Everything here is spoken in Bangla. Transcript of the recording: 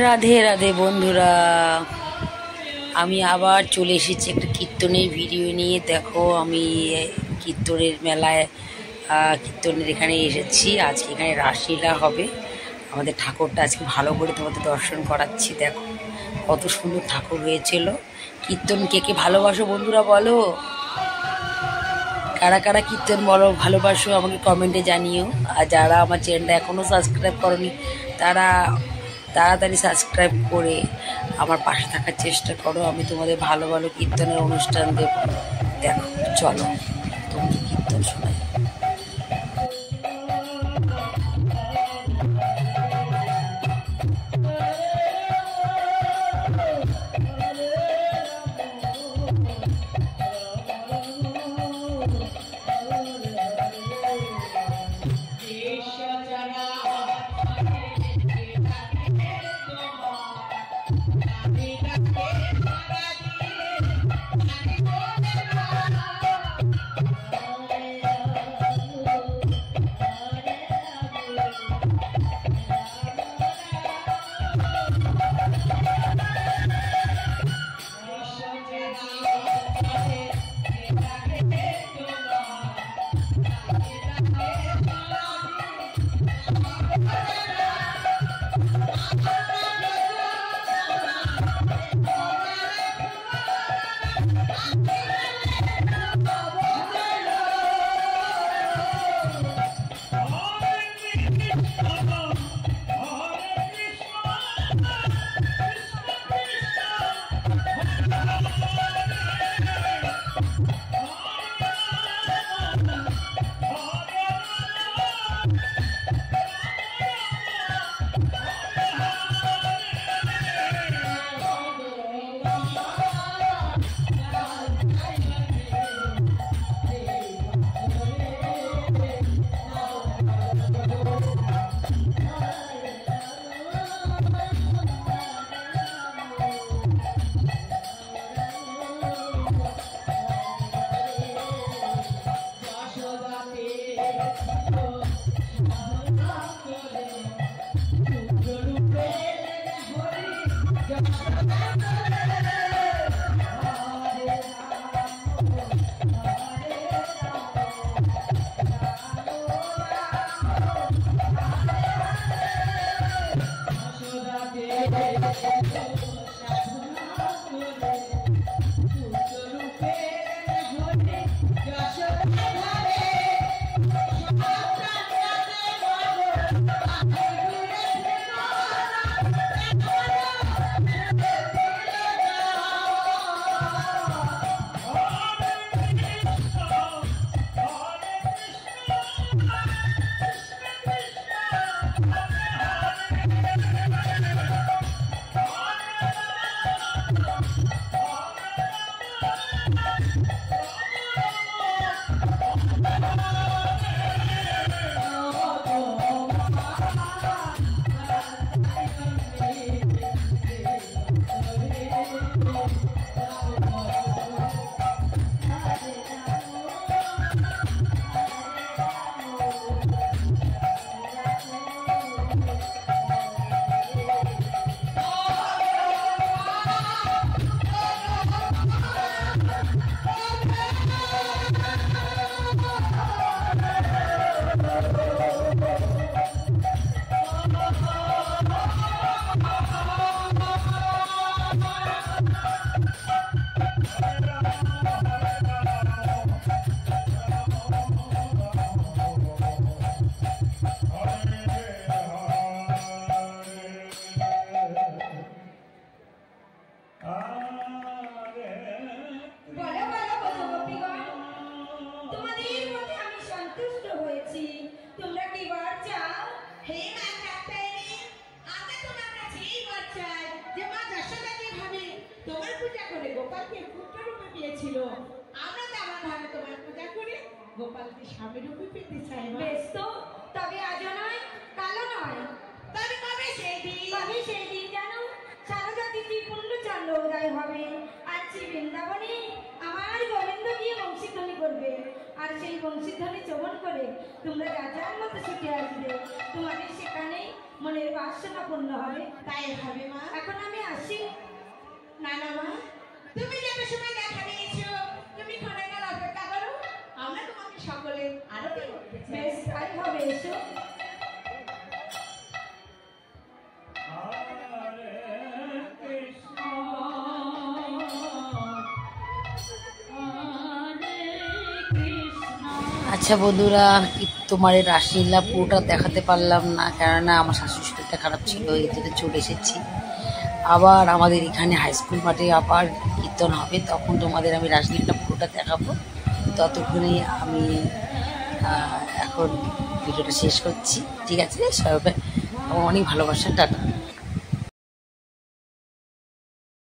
রাধে রাধে বন্ধুরা, আমি আবার চলে এসেছি একটা কীর্তনের ভিডিও নিয়ে। দেখো, আমি কীর্তনের মেলায় কীর্তনের এখানে এসেছি। আজকে এখানে রাসলীলা হবে। আমাদের ঠাকুরটা আজকে ভালো করে তোমাদের দর্শন করাচ্ছি। দেখো কত সুন্দর ঠাকুর হয়েছিল। কীর্তন কে কে ভালোবাসো বন্ধুরা বলো, কারা কারা কীর্তন বলো ভালোবাসো আমাকে কমেন্টে জানিও। আর যারা আমার চ্যানেলটা এখনও সাবস্ক্রাইব করনি তারা তাড়াতাড়ি সাবস্ক্রাইব করে আমার পাশে থাকার চেষ্টা করো। আমি তোমাদের ভালো ভালো কীর্তনের অনুষ্ঠান দেব। দেখো চলো তোমাদের কীর্তন শোনাই। গোপালকে স্বামী রূপে পেতে চাই। বেশ তো, তবে আজও নয় কালও নয়, তবে কবে সেই দিন জানো সারদা তিথি পূর্ণচন্দ্র উদয় হবে। আর শ্রী বৃন্দাবনে আমার গোবিন্দ গিয়ে বংশীধ্বনি করবে। আর সেই বংশীধ্বনি শ্রবণ করে তোমরা যার মতো ছুটে আসবে, তোমাদের সেখানেই মনের বাসনা পূর্ণ হবে। তাই হবে মা। এখন আমি আসি। না না মা, তুমি যত সময় দেখা দিয়েছো, তুমি ক্ষণকাল অপেক্ষা করো, আমরা তোমাকে সকলে আরতি করতে চাই। বেশ তাই হবে, এসো। আচ্ছা বন্ধুরা, তোমার এই রাসলীলা পুরোটা দেখাতে পারলাম না, কেননা আমার শাশুড়ির শরীরটা খারাপ ছিল, এই জন্য চলে এসেছি। আবার আমাদের এখানে হাই স্কুল মাঠে আবার কীর্তন হবে, তখন তোমাদের আমি রাসলীলা পুরোটা দেখাবো। ততক্ষণে আমি এখন ভিডিওটা শেষ করছি। ঠিক আছে, সবাই অনেক ভালোবাসা, টাটা।